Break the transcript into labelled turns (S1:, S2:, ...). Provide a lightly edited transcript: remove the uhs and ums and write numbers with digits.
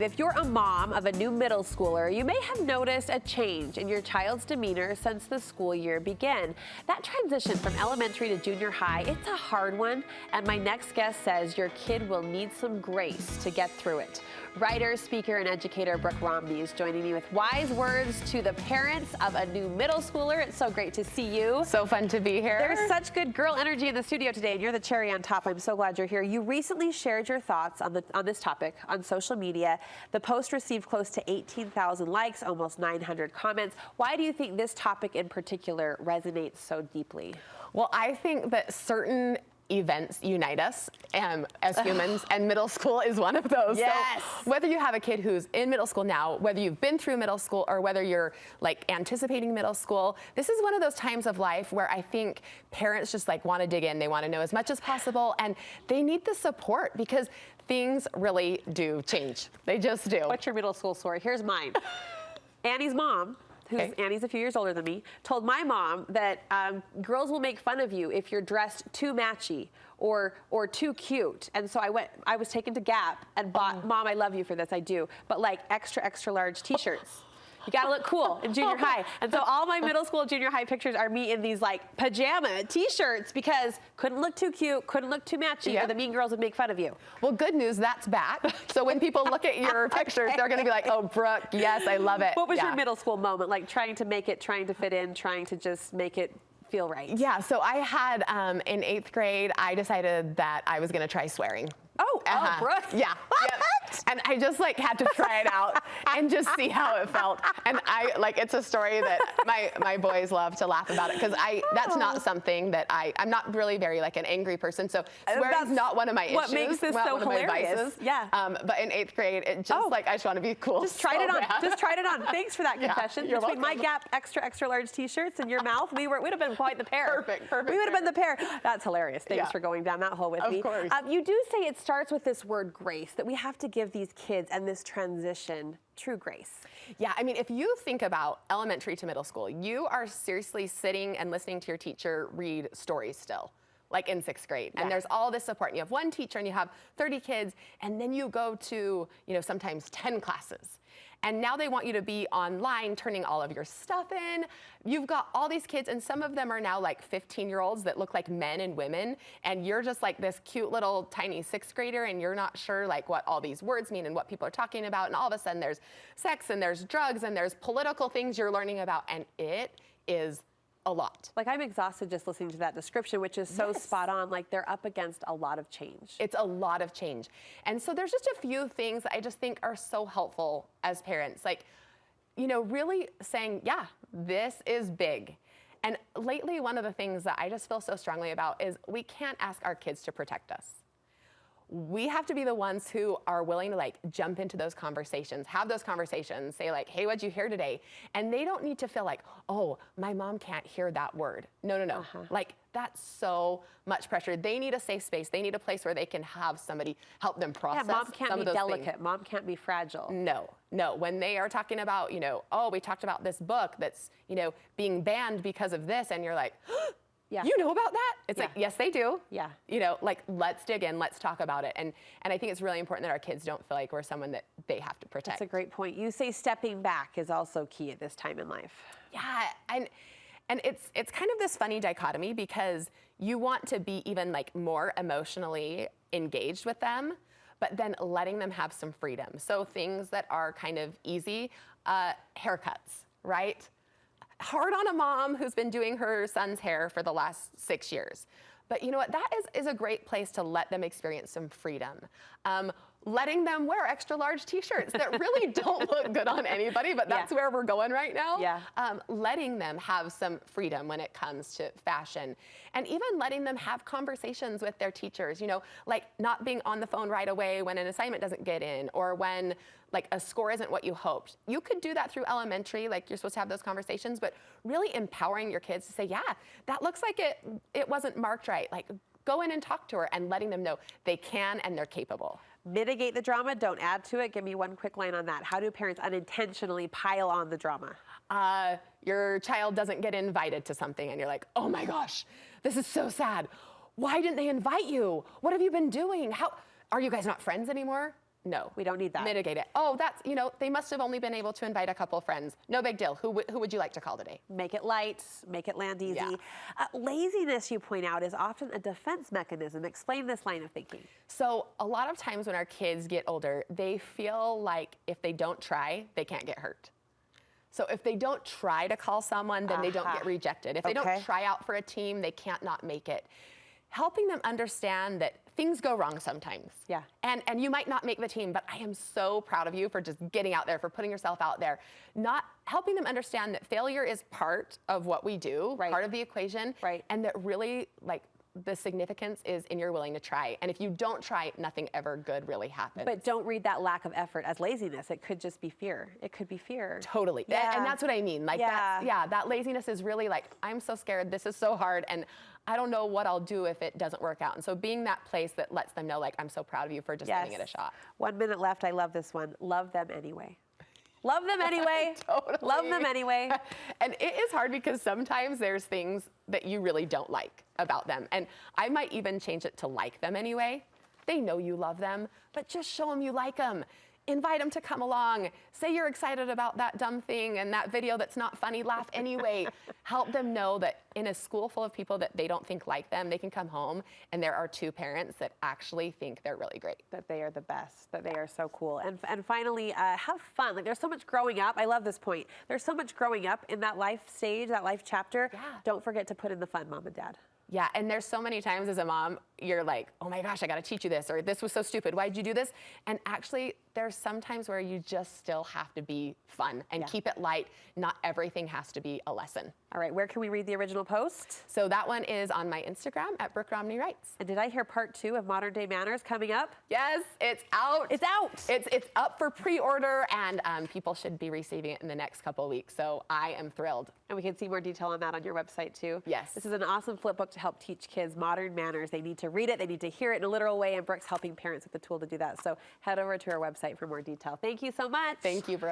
S1: If you're a mom of a new middle schooler, you may have noticed a change in your child's demeanor since the school year began. That transition from elementary to junior high, it's a hard one, and my next guest says your kid will need some grace to get through it. Writer, speaker, and educator Brooke Romney is joining me with wise words to the parents of a new middle schooler. It's so great to see you.
S2: So fun to be here.
S1: There's such good girl energy in the studio today, and you're the cherry on top. I'm so glad you're here. You recently shared your thoughts on this topic on social media. The post received close to 18,000 likes, almost 900 comments. Why do you think this topic in particular resonates so deeply?
S2: Well, I think that certain events unite us as humans, and middle school is one of those.
S1: Yes.
S2: So whether you have a kid who's in middle school now, whether you've been through middle school, or whether you're like anticipating middle school, this is one of those times of life where I think parents just like want to dig in. They want to know as much as possible, and they need the support because things really do change. They just do.
S1: What's your middle school story? Here's mine. Annie's mom, Annie's a few years older than me, told my mom that girls will make fun of you if you're dressed too matchy or too cute. And so I was taken to Gap and bought, Mom, I love you for this, I do, but like extra, extra large t-shirts. You gotta look cool in junior high. And so all my middle school, junior high pictures are me in these like pajama t-shirts because couldn't look too cute, couldn't look too matchy, or the mean girls would make fun of you.
S2: Well, good news, that's back. So when people look at your pictures, they're gonna be like, oh, Brooke, yes, I love it.
S1: What was your middle school moment, like trying to make it, trying to fit in, trying to just make it feel right?
S2: Yeah, so I had, in 8th grade, I decided that I was gonna try swearing.
S1: Oh, Brooke.
S2: Yeah. Yep. And I just like had to try it out and just see how it felt. And it's a story that my boys love to laugh about it because that's not something that I'm not really very like an angry person. So swearing's not one of my issues.
S1: What makes this so hilarious? Yeah.
S2: But in 8th grade, it just I just want to be cool.
S1: Just tried it on. Just tried it on. Thanks for that confession.
S2: You're
S1: Between
S2: welcome.
S1: my Gap extra, extra large t-shirts and your mouth, we'd have been quite the pair.
S2: Perfect.
S1: We would have been the pair. That's hilarious. Thanks for going down that hole with me.
S2: Of course.
S1: You do say it starts with this word grace, that we have to give these kids and this transition true grace.
S2: Yeah, I mean, if you think about elementary to middle school, you are seriously sitting and listening to your teacher read stories still, like in 6th grade. And there's all this support. And you have one teacher and you have 30 kids, and then you go to, sometimes 10 classes. And now they want you to be online, turning all of your stuff in. You've got all these kids, and some of them are now like 15-year-olds that look like men and women, and you're just like this cute little tiny 6th grader, and you're not sure like what all these words mean and what people are talking about. And all of a sudden there's sex and there's drugs and there's political things you're learning about, and it is a lot.
S1: Like, I'm exhausted just listening to that description, which is so spot on. Like, they're up against a lot of change.
S2: It's a lot of change. And so there's just a few things that I just think are so helpful as parents. Like, really saying, yeah, this is big. And lately, one of the things that I just feel so strongly about is we can't ask our kids to protect us. We have to be the ones who are willing to like jump into those conversations, have those conversations, say like, hey, what'd you hear today? And they don't need to feel like, oh, my mom can't hear that word. No. Like, that's so much pressure. They need a safe space. They need a place where they can have somebody help them process.
S1: Yeah, mom can't
S2: some
S1: be
S2: of those
S1: delicate.
S2: things.
S1: Mom can't be fragile.
S2: No. When they are talking about, oh, we talked about this book that's, being banned because of this, and you're like, yeah. You know about that? It's like, yes, they do.
S1: Yeah.
S2: Like, let's dig in, let's talk about it. And I think it's really important that our kids don't feel like we're someone that they have to protect.
S1: That's a great point. You say stepping back is also key at this time in life.
S2: Yeah, and it's kind of this funny dichotomy because you want to be even like more emotionally engaged with them, but then letting them have some freedom. So things that are kind of easy, haircuts, right? Hard on a mom who's been doing her son's hair for the last 6 years. But you know what? That is a great place to let them experience some freedom. Letting them wear extra large t-shirts that really don't look good on anybody, but that's where we're going right now.
S1: Yeah.
S2: Letting them have some freedom when it comes to fashion. And even letting them have conversations with their teachers, like not being on the phone right away when an assignment doesn't get in, or when like a score isn't what you hoped. You could do that through elementary, like you're supposed to have those conversations, but really empowering your kids to say, yeah, that looks like it wasn't marked right. Like, go in and talk to her, and letting them know they can and they're capable.
S1: Mitigate the drama, don't add to it. Give me one quick line on that. How do parents unintentionally pile on the drama?
S2: Your child doesn't get invited to something and you're like, oh my gosh, this is so sad. Why didn't they invite you? What have you been doing? Are you guys not friends anymore? No.
S1: We don't need that.
S2: Mitigate it. Oh, that's, they must have only been able to invite a couple friends. No big deal. Who would you like to call today?
S1: Make it light, make it land easy.
S2: Yeah.
S1: Laziness, you point out, is often a defense mechanism. Explain this line of thinking.
S2: So a lot of times when our kids get older, they feel like if they don't try, they can't get hurt. So if they don't try to call someone, then they don't get rejected. If they don't try out for a team, they can't not make it. Helping them understand that things go wrong sometimes.
S1: Yeah.
S2: And you might not make the team, but I am so proud of you for just getting out there, for putting yourself out there. Not helping them understand that failure is part of what we do, part of the equation, and that really, like, the significance is in your willing to try. And if you don't try, nothing ever good really happens.
S1: But don't read that lack of effort as laziness. It could just be fear. It could be fear.
S2: Totally.
S1: Yeah.
S2: And that's what I mean. Like, that laziness is really like, I'm so scared, this is so hard, and I don't know what I'll do if it doesn't work out. And so being that place that lets them know, like, I'm so proud of you for just giving it a shot.
S1: 1 minute left. I love this one. Love them anyway. Love them anyway.
S2: Totally.
S1: Love them anyway.
S2: And it is hard because sometimes there's things that you really don't like about them. And I might even change it to like them anyway. They know you love them, but just show them you like them. Invite them to come along. Say you're excited about that dumb thing and that video that's not funny. Laugh anyway. Help them know that in a school full of people that they don't think like them, they can come home and there are 2 parents that actually think they're really great.
S1: That they are the best, that they are so cool. And finally, have fun. Like, there's so much growing up. I love this point. There's so much growing up in that life stage, that life chapter.
S2: Yeah.
S1: Don't forget to put in the fun, Mom and Dad.
S2: Yeah, and there's so many times as a mom, you're like, oh my gosh, I gotta teach you this, or this was so stupid, why'd you do this? And actually, there's some times where you just still have to be fun and keep it light. Not everything has to be a lesson.
S1: All right, where can we read the original post?
S2: So that one is on my Instagram at Brooke Romney Writes.
S1: And did I hear part 2 of Modern Day Manners coming up?
S2: Yes, it's out.
S1: It's out.
S2: It's up for pre-order, and people should be receiving it in the next couple of weeks. So I am thrilled.
S1: And we can see more detail on that on your website too.
S2: Yes.
S1: This is an awesome flip book to help teach kids modern manners. They need to read it, they need to hear it in a literal way, and Brooke's helping parents with the tool to do that. So head over to our website for more detail. Thank you so much.
S2: Thank you, Brooke.